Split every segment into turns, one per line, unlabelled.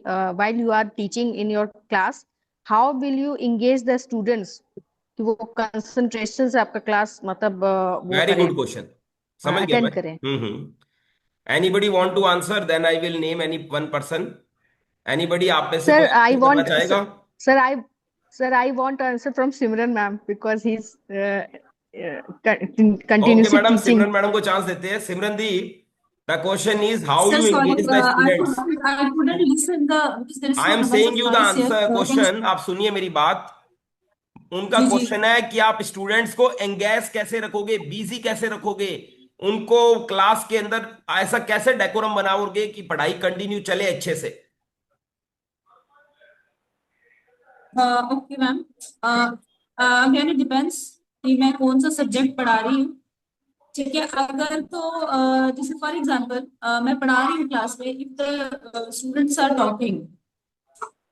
while you are teaching in your class, how will you engage the students कि वो concentration से आपका class मतलब वो
वेरी
करें,
गुड क्वेश्चन, समझ गया मैं।
अटेंड करें?
Anybody want to answer, then I will name any one person. Anybody, आप में से
सर
कोई
आई
आंसर करना
वांट
चाहेगा?
Sir I sir I want answer from Simran ma'am because he is
okay
continuously
madam,
teaching.
Simran madam को chance देते हैं। Simran di, the question is how
Sir,
you
sorry,
engage the students.
I couldn't listen because there is
I
so
am
much
saying
of
you the
noise here.
Answer
Can
question,
you?
आप सुनिए मेरी बात। उनका
जी जी।
Question है कि आप students को engage कैसे रखोगे, बिजी कैसे रखोगे, उनको क्लास के अंदर ऐसा कैसे डेकोरम बनाओगे कि पढ़ाई कंटिन्यू चले अच्छे से।
Okay ma'am. Again it depends कि मैं कौन सा सब्जेक्ट पढ़ा रही हूँ। ठीक है, अगर तो जैसे फॉर एग्जांपल मैं पढ़ा रही हूँ क्लास में, if the students are talking,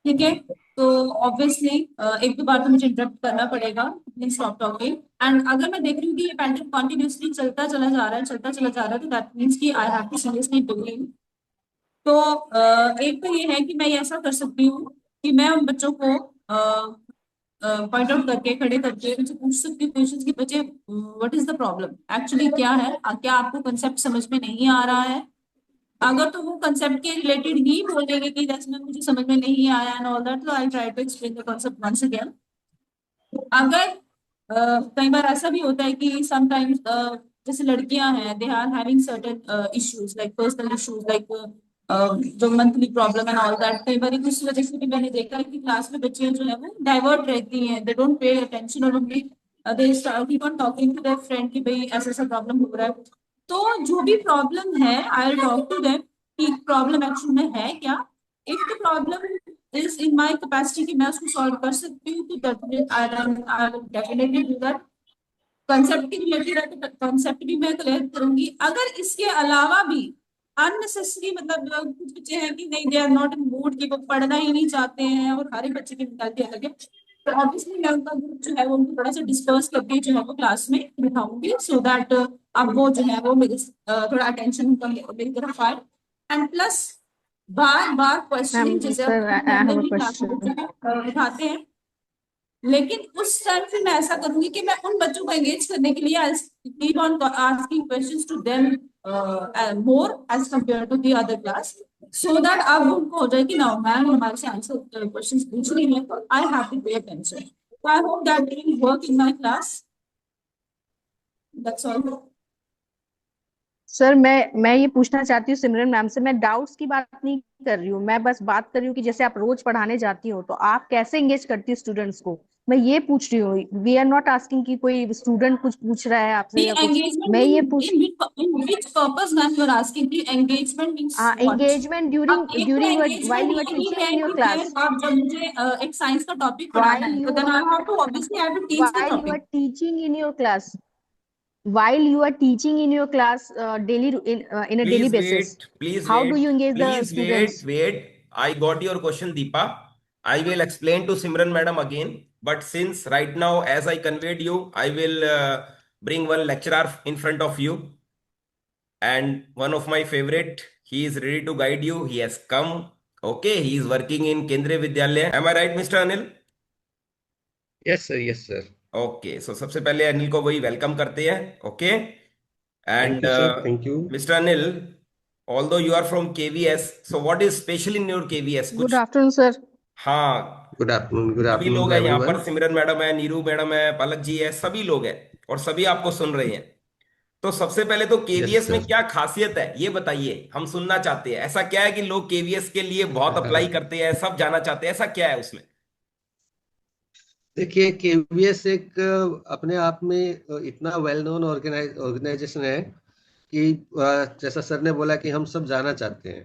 ठीक है, तो ऑब्वियसली एक दो बार तो मुझे इंटरप्ट करना पड़ेगा, प्लीज स्टॉप टॉकिंग। एंड अगर मैं देख रही हूँ कि ये पैटर्न कॉन्टिन्यूसली चलता चला जा रहा है, चलता चला जा रहा है, तो दैट मीन्स कि I have to seriously doing. तो एक तो ये है कि मैं ये ऐसा कर सकती हूँ कि मैं उन बच्चों को पॉइंट आउट करके, खड़े करके उनसे पूछ सकती हूँ क्वेश्चन कि बच्चे what is the problem, actually क्या है, क्या आपको कंसेप्ट समझ में नहीं आ रहा है। अगर तो वो कंसेप्ट के रिलेटेड ही बोलेंगे कि जैसे में मुझे समझ में नहीं आया एंड ऑल दैट, तो I try to explain the concept once again. अगर कई बार ऐसा भी होता है कि समटाइम्स जैसे लड़कियां हैं, they are having certain issues like personal issues like जो monthly problem and all that, कई बार उस वजह से भी मैंने देखा है कि क्लास में बच्चियां जो है वो डाइवर्ट रहती हैं, दे डोंट पे अटेंशन, और उनकी they keep on talking to their friend कि भाई ऐसा ऐसा प्रॉब्लम हो रहा है। तो जो भी प्रॉब्लम है I will talk to them कि प्रॉब्लम एक्चुअल में है क्या। If the problem is in my capacity कि मैं उसको सॉल्व कर सकती हूँ, तो I will definitely do that. Concept की रिलेटेड है तो कंसेप्ट भी मैं क्लियर करूंगी। अगर इसके अलावा भी अननेसेसरी मतलब कुछ बच्चे हैं कि नहीं, they are not in mood, कि वो पढ़ना ही नहीं चाहते हैं, और हर एक बच्चे की मेंटालिटी अलग है, तो ऑब्वियसली मैं उनका ग्रुप जो है वो उनको थोड़ा सा डिस्पर्स करके जो है वो क्लास में बिठाऊंगी, सो दैट अब वो जो है वो मेरे थोड़ा अटेंशन उनका मेरी तरफ आए। And plus bar bar questioning
ma'am
जैसे
सर
अब
आई
अंदर
हैव अ
भी क्लास में
क्वेश्चन।
जो है उठाते हैं, लेकिन उस टाइम पे मैं ऐसा करूंगी कि मैं उन बच्चों को एंगेज करने के लिए keep on asking questions to them more as compare to the other class, so that अब उनको हो जाए कि ना मैम हमारे से आंसर क्वेश्चंस पूछ रही है, तो I have to pay attention. So I hope that will work in my class. That's all.
Sir मैं ये पूछना चाहती हूँ सिमरन मैम से, मैं डाउट्स की बात नहीं कर रही हूँ, मैं बस बात कर रही हूँ कि जैसे आप रोज पढ़ाने जाती हो तो आप कैसे एंगेज करती हो स्टूडेंट्स को, मैं ये पूछ रही हूँ। वी आर नॉट आस्किंग कि कोई स्टूडेंट कुछ पूछ रहा है आपसे
The
या कुछ,
engagement
मैं ये पूछ
in which purpose, ma'am, you are asking? The engagement means what?
Engagement
अब
ड्यूरिंग
एक तो
during while
engagement
you are
यही
टीचिंग
है
इन योर
कि
क्लास,
अगर आप जब मुझे एक साइंस का टॉपिक पढ़ाना
व्हाइल
है, तो
you
then I
are
have to obviously I have to teach the
while you are
topic.
teaching in your class, while you are teaching in your class daily in a daily
please
basis,
wait, please
how do
wait,
you engage the
please wait,
students?
Wait. I got your question Deepa. I will explain to Simran madam again, but since right now, as I conveyed you, I will bring one lecturer in front of you, and one of my favorite. He is ready to guide you. He has come. Okay, he is working in Kendriya Vidyalaya. Am I right, Mr. Anil?
Yes sir, yes sir.
Okay, so सबसे पहले अनिल को वही welcome करते हैं। Okay,
thank
and
you sir, thank you.
Mr. Anil, although you are from KVS, so what is special in your KVS?
Good
कुछ,
afternoon, sir.
हाँ,
good
सभी
afternoon
लोग
टू
हैं यहाँ
एवरीवन।
पर। सिमरन मैडम है, नीरू मैडम है, पलक जी है, सभी लोग हैं और सभी आपको सुन रहे हैं। तो सबसे पहले तो
यस
केवीएस में
सर।
क्या खासियत है ये बताइए, हम सुनना चाहते हैं। ऐसा क्या है कि लोग केवीएस के लिए बहुत अप्लाई करते हैं, सब जाना चाहते हैं, ऐसा क्या है उसमें?
देखिए, केवीएस एक अपने आप में इतना वेल नोन ऑर्गेनाइजेशन है कि जैसा सर ने बोला कि हम सब जाना चाहते हैं,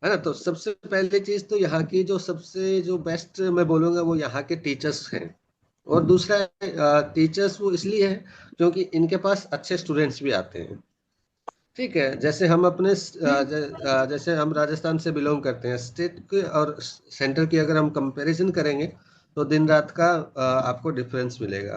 है ना। तो सबसे पहली चीज तो यहाँ की जो सबसे जो बेस्ट मैं बोलूँगा वो यहाँ के टीचर्स हैं। और दूसरा, टीचर्स वो इसलिए है क्योंकि इनके पास अच्छे स्टूडेंट्स भी आते हैं। ठीक है, जैसे हम अपने जैसे हम राजस्थान से बिलोंग करते हैं, स्टेट के और सेंटर की अगर हम कंपैरिजन करेंगे तो दिन रात का आपको डिफरेंस मिलेगा।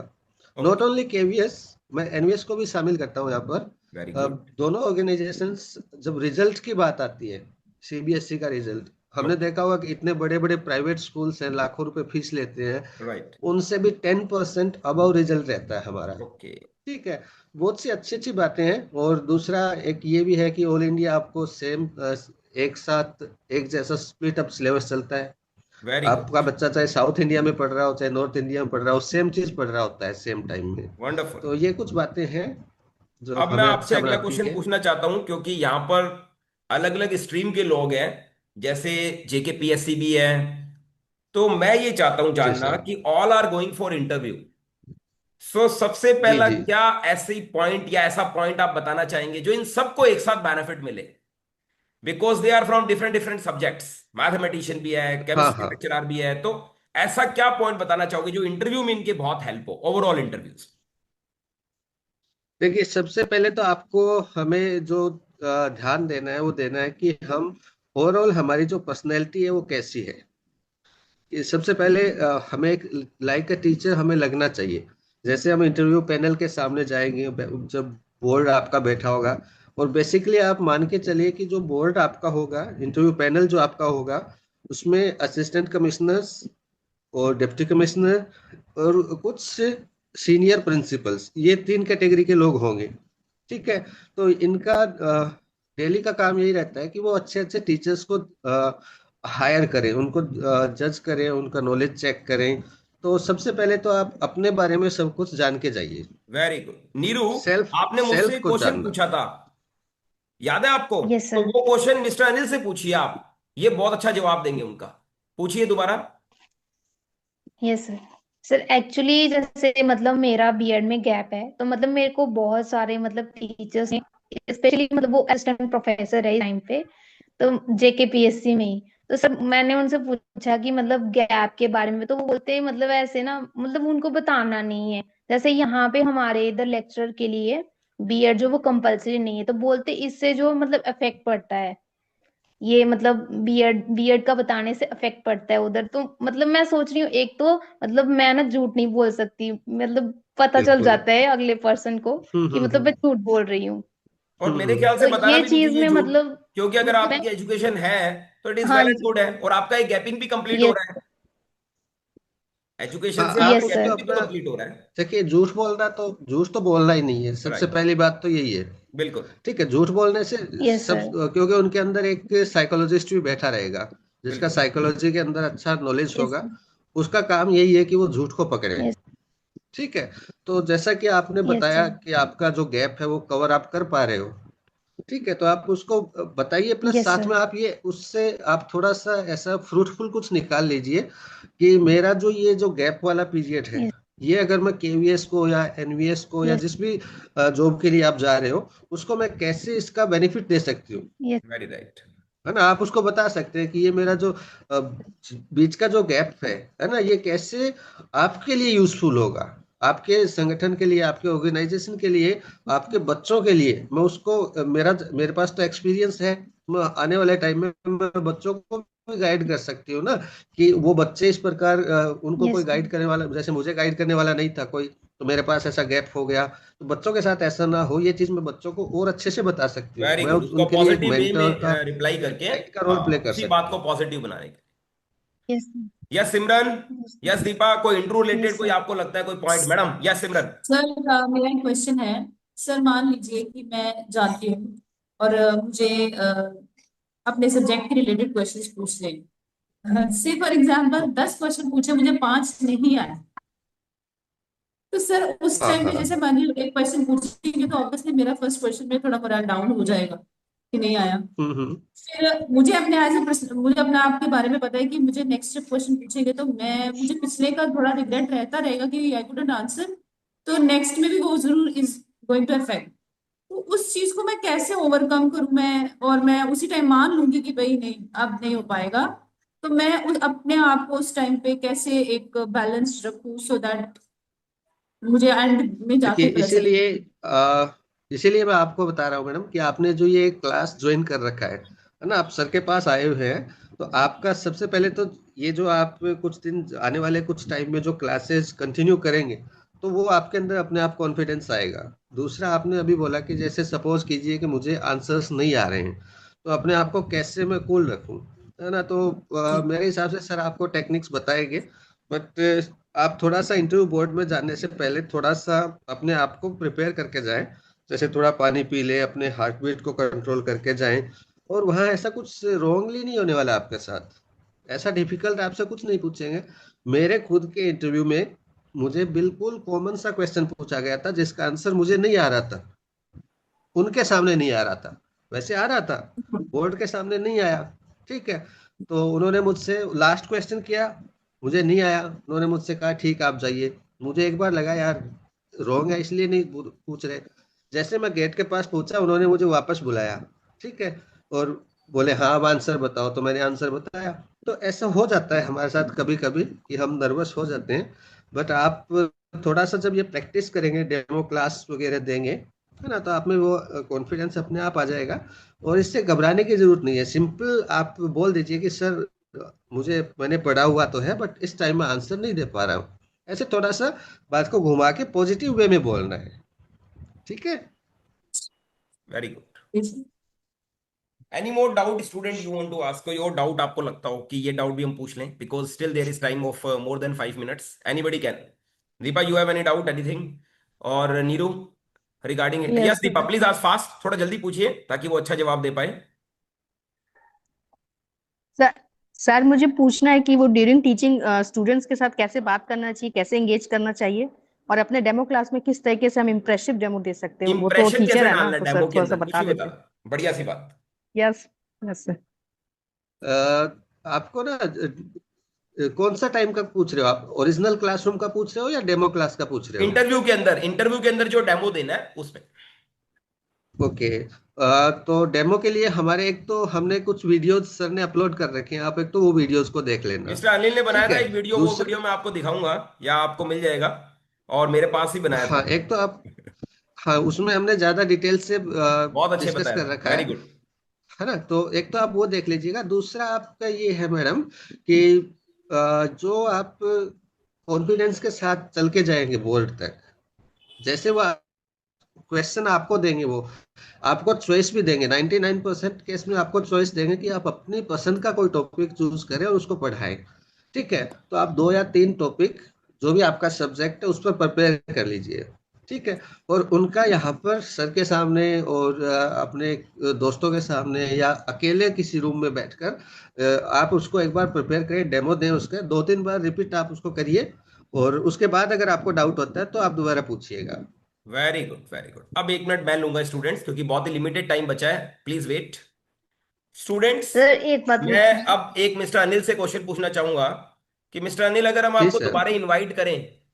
नॉट
ओके,
ओनली केवीएस, मैं एनवीएस को भी शामिल करता हूँ यहाँ पर।
वेरी
अ,
गुड।
दोनों ऑर्गेनाइजेशंस, जब रिजल्ट की बात आती है, सीबीएसई का रिजल्ट, हमने देखा होगा कि इतने बड़े बड़े प्राइवेट स्कूल्स हैं, लाखों रुपए फीस लेते हैं,
राइट।
उनसे भी 10% अबव रिजल्ट रहता है हमारा।
ओके।
ठीक है, बहुत सी अच्छी अच्छी बातें हैं। और दूसरा एक ये भी है कि ऑल इंडिया आपको सेम एक साथ एक जैसा स्प्लिट अप सिलेबस चलता है।
Very good.
आपका बच्चा चाहे साउथ इंडिया में पढ़ रहा हो चाहे नॉर्थ इंडिया में पढ़ रहा हो, सेम चीज पढ़ रहा होता है सेम टाइम में।
वंडरफुल।
तो ये कुछ बातें हैं जो
अब मैं
हमें
आपसे
अच्छा
अगला
बनाती
क्वेश्चन
है।
पूछना चाहता हूं, क्योंकि यहाँ पर अलग अलग स्ट्रीम के लोग हैं, जैसे जेकेपीएससी भी है। तो मैं ये चाहता हूं
जी
जानना
सर।
कि all are going for interview. So सबसे
जी
पहला
जी।
क्या ऐसी पॉइंट या ऐसा पॉइंट आप बताना चाहेंगे जो इन सबको एक साथ बेनिफिट मिले, because they are from different different subjects, mathematician भी है,
हाँ
केमिस्ट्री
हाँ,
लेक्चरर भी है। तो ऐसा क्या पॉइंट बताना चाहोगे जो इंटरव्यू में इनके बहुत हेल्प हो, ओवरऑल इंटरव्यूज?
देखिए सबसे पहले तो आपको हमें जो ध्यान देना है वो देना है कि हम ओवरऑल हमारी जो पर्सनैलिटी है वो कैसी है। कि सबसे पहले हमें एक लाइक अ टीचर हमें लगना चाहिए। जैसे हम इंटरव्यू पैनल के सामने जाएंगे, जब बोर्ड आपका बैठा होगा, और बेसिकली आप मान के चलिए कि जो बोर्ड आपका होगा, इंटरव्यू पैनल जो आपका होगा, उसमें असिस्टेंट कमिश्नर्स और डिप्टी कमिश्नर और कुछ सीनियर प्रिंसिपल्स, ये 3 कैटेगरी के लोग होंगे। ठीक है, तो इनका डेली का काम यही रहता है कि वो अच्छे अच्छे टीचर्स को हायर करें, उनको जज करें, उनका नॉलेज चेक करें। तो सबसे पहले तो आप अपने बारे में सब कुछ जान के जाइए।
Very good. नीरू,
सेल्फ
आपने मुझसे
सेल्फ को
क्वेश्चन
जानना।
पूछा था, याद है आपको?
यस
तो
सर।
वो क्वेश्चन मिस्टर अनिल से पूछिए आप, ये बहुत अच्छा जवाब देंगे उनका। पूछिए दोबारा।
Yes sir. सर एक्चुअली जैसे मतलब मेरा बीएड में गैप है, तो मतलब मेरे को बहुत सारे मतलब टीचर्स हैं, स्पेशली मतलब वो असिस्टेंट प्रोफेसर है टाइम पे, तो जेकेपीएससी में ही। तो सब मैंने उनसे पूछा कि मतलब गैप के बारे में, तो वो बोलते हैं मतलब ऐसे ना, मतलब उनको बताना नहीं है। जैसे यहाँ पे हमारे इधर लेक्चरर के लिए बीएड जो वो कंपलसरी नहीं है, तो बोलते इससे जो मतलब इफेक्ट पड़ता है, ये मतलब बीएड बीएड का बताने से इफेक्ट पड़ता है उधर। तो मतलब मैं सोच रही हूँ, एक तो मतलब मैं ना झूठ नहीं बोल सकती, मतलब पता चल
बिल्कुल।
जाता है अगले पर्सन को कि मतलब मैं
हम्म।
झूठ बोल रही हूँ।
और मेरे
हम्म।
ख्याल से
तो
बताना
ये
भी नहीं
चीज
चाहिए
में
झूठ,
मतलब
क्योंकि अगर
मैं,
आपकी एजुकेशन है तो इट इज
हाँ
वेल एंड गुड है, और आपका एक गैपिंग भी कंप्लीट हो
ये,
रहा है, एजुकेशन
हाँ,
से
यस
आपका
आपको तो
गैपिंग भी तो
अपना,
कंप्लीट हो रहा है।
देखिए झूठ तो बोलना ही नहीं है, सबसे
राइट।
पहली बात तो यही है।
बिल्कुल।
ठीक है, झूठ बोलने से
यस
सब,
सर।
क्योंकि उनके अंदर एक साइकोलॉजिस्ट भी बैठा रहेगा जिसका
बिल्कुल।
साइकोलॉजी के अंदर अच्छा नॉलेज
यस
होगा। उसका काम यही है कि वो झूठ को पकड़े।
यस
ठीक है, तो जैसा कि आपने
यस
बताया
सर।
कि आपका जो गैप है वो कवर आप कर पा रहे हो। ठीक है, तो आप उसको बताइए, प्लस
यस
साथ
सर।
में आप ये उससे आप थोड़ा सा ऐसा फ्रूटफुल कुछ निकाल लीजिए कि मेरा जो ये जो गैप वाला पीरियड है,
यस
ये अगर मैं केवीएस को या एनवीएस को या
यस
जिस भी जॉब के लिए आप जा रहे हो, उसको मैं कैसे इसका बेनिफिट दे सकती हूँ।
Yes
very right.
है ना, आप उसको बता सकते हैं कि ये मेरा जो बीच का जो गैप है ना, ये कैसे आपके लिए यूजफुल होगा, आपके संगठन के लिए, आपके ऑर्गेनाइजेशन के लिए, आपके बच्चों के लिए। मैं उसको मेरे पास तो एक्सपीरियंस है, मैं आने वाले टाइम में मैं बच्चों को भी गाइड कर सकती हूँ ना, कि वो बच्चे इस प्रकार उनको कोई
यस
गाइड करने वाला, जैसे मुझे गाइड करने वाला नहीं था कोई, तो मेरे पास ऐसा गैप हो गया, तो बच्चों के साथ ऐसा ना हो, ये चीज मैं बच्चों को और अच्छे से बता सकती हूँ।
वेरी
मैं
गुड, उसको
उनके लिए एक
पॉजिटिव वे
मेंटर का,
में रिप्लाई करके,
गाइड का रोल
हाँ,
प्ले कर
उसी बात
सकती
को
हूँ।
पॉजिटिव बनाने के।
यस
यस सिमरन। यस दीपा, कोई इंटरव्यू रिलेटेड
यस
कोई
सर।
आपको लगता है कोई पॉइंट? मैडम, यस सिमरन।
सर मेरा एक क्वेश्चन है। सर मान लीजिए कि मैं जाती हूँ और मुझे अपने सब्जेक्ट के रिलेटेड क्वेश्चंस पूछ लें। से फॉर एग्जांपल 10 क्वेश्चन पूछे, मुझे 5 नहीं आए, तो सर उस
हाँ
टाइम पे
हाँ।
जैसे मान लीजिए एक क्वेश्चन पूछेंगे तो ऑब्वियसली मेरा फर्स्ट क्वेश्चन में थोड़ा मोरल डाउन हो जाएगा कि नहीं आया।
हम्म।
फिर मुझे अपने एज ए मुझे अपने आप के बारे में पता है कि मुझे नेक्स्ट जब क्वेश्चन पूछेंगे तो मुझे पिछले का थोड़ा रिग्रेट रहता रहेगा कि आई कुडंट आंसर, तो नेक्स्ट में भी वो जरूर इज गोइंग टू अफेक्ट। तो उस चीज को मैं कैसे ओवरकम करूं मैं, और मैं उसी टाइम मान लूंगी कि भाई नहीं अब नहीं हो पाएगा, तो मैं अपने आप को उस टाइम पे कैसे एक बैलेंस रखूं सो दैट मुझे एंड में
देखिए
जाके पता चले।
इसीलिए मैं आपको बता रहा हूँ मैडम कि आपने जो ये क्लास ज्वाइन कर रखा है ना, आप सर के पास आए हुए हैं, तो आपका सबसे पहले तो ये जो आप कुछ दिन आने वाले कुछ टाइम में जो क्लासेस कंटिन्यू करेंगे, तो वो आपके अंदर अपने आप कॉन्फिडेंस आएगा। दूसरा, आपने अभी बोला कि जैसे सपोज कीजिए कि मुझे आंसर्स नहीं आ रहे हैं, तो अपने आप को कैसे मैं कूल रखूं। है ना। तो मेरे हिसाब से सर आपको टेक्निक्स बताएंगे, बट आप थोड़ा सा इंटरव्यू बोर्ड में जाने से पहले थोड़ा सा अपने आप को प्रिपेयर करके जाएं। जैसे थोड़ा पानी पी ले, अपने हार्ट बीट को कंट्रोल करके जाएं। और वहाँ ऐसा कुछ रॉन्गली नहीं होने वाला आपके साथ, ऐसा डिफिकल्ट आपसे कुछ नहीं पूछेंगे। मेरे खुद के इंटरव्यू में मुझे बिल्कुल कॉमन सा क्वेश्चन पूछा गया था जिसका आंसर मुझे नहीं आ रहा था, उनके सामने नहीं आ रहा था, वैसे आ रहा था, बोर्ड के सामने नहीं आया। ठीक है, तो उन्होंने मुझसे लास्ट क्वेश्चन किया, मुझे नहीं आया, उन्होंने मुझसे कहा ठीक आप जाइए। मुझे एक बार लगा यार रॉन्ग है इसलिए नहीं पूछ रहे। जैसे मैं गेट के पास पहुंचा उन्होंने मुझे वापस बुलाया। ठीक है, और बोले हाँ अब आंसर बताओ, तो मैंने आंसर बताया। तो ऐसा हो जाता है हमारे साथ कभी कभी कि हम नर्वस हो जाते हैं, बट आप थोड़ा सा जब ये प्रैक्टिस करेंगे, डेमो क्लास वगैरह देंगे, है ना, तो आप में वो कॉन्फिडेंस अपने आप आ जाएगा। और इससे घबराने की जरूरत नहीं है, सिंपल आप बोल दीजिए कि सर मुझे मैंने पढ़ा हुआ तो है बट इस टाइम में आंसर नहीं दे पा रहा हूँ। ऐसे थोड़ा सा बात को घुमा के पॉजिटिव वे में बोलना है। ठीक है।
Very good.
Yes.
Any more doubt student you want to ask? कोई और डाउट आपको लगता हो कि ये डाउट भी हम पूछ लें, because still there is time of more than 5 minutes. Anybody can. Deepa, you have any doubt, anything? और Neeru, regarding it? Yes
yes
Deepa,
sir.
Please ask fast, थोड़ा जल्दी पूछिए ताकि वो अच्छा जवाब दे पाए।
सर सर मुझे पूछना है कि वो ड्यूरिंग टीचिंग स्टूडेंट्स के साथ कैसे बात करना चाहिए, कैसे एंगेज करना चाहिए, और अपने डेमो क्लास में किस तरीके से हम इम्प्रेसिव डेमो दे सकते हैं। वो तो
इंप्रेशन
टीचर
कैसे
है ना,
डालना है
तो सर
डेमो के
थोड़ा सा
अंदर, कुछ
बता
भी बता।
देते।
बढ़िया सी बात।
यस। Yes sir.
आपको ना कौन सा टाइम का पूछ रहे हो आप, ओरिजिनल क्लासरूम का पूछ रहे हो या डेमो क्लास का पूछ रहे हो?
इंटरव्यू के अंदर जो डेमो देना है उसमें।
ओके। तो डेमो के लिए हमारे एक तो हमने कुछ वीडियोस सर ने अपलोड कर रखे हैं, आप एक तो वो वीडियोस को देख लेना।
मिस्टर अनिल ने बनाया
ठीक
था
है।
एक वीडियो, वो
दूसरा,
वीडियो मैं आपको दिखाऊंगा या आपको मिल जाएगा, और मेरे पास ही बनाया
हाँ
था।
एक तो आप, हाँ उसमें हमने ज्यादा डिटेल से
बहुत अच्छे
डिस्कस
बताया
कर
था,
रखा
वेरी गुड।
है ना। तो एक तो आप वो देख लीजिएगा। दूसरा आपका ये है मैडम कि जो आप कॉन्फिडेंस के साथ चल के जाएंगे बोर्ड तक, जैसे वो क्वेश्चन आपको देंगे, वो आपको चॉइस भी देंगे। 99% केस में आपको चॉइस देंगे कि आप अपनी पसंद का कोई टॉपिक चूज करें और उसको पढ़ाएं। ठीक है, तो आप 2 या 3 टॉपिक जो भी आपका सब्जेक्ट है उस पर प्रिपेयर कर लीजिए। ठीक है, और उनका यहाँ पर सर के सामने और अपने दोस्तों के सामने या अकेले किसी रूम में बैठकर आप उसको एक बार प्रिपेयर करें, डेमो दें उसके 2-3 बार रिपीट आप उसको करिए। और उसके बाद अगर आपको डाउट होता है तो आप दोबारा पूछिएगा।
Very good, very good. अब 1 मिनट मैं लूंगा स्टूडेंट्स, क्योंकि बहुत ही लिमिटेड टाइम बचा है, प्लीज वेट स्टूडेंट्स।
सर एक बात
मैं
पूछनी।
अब एक मिस्टर अनिल से क्वेश्चन पूछना चाहूंगा कि मिस्टर अनिल, अगर हम
जी
आपको
सर।
दोबारा इनवाइट करें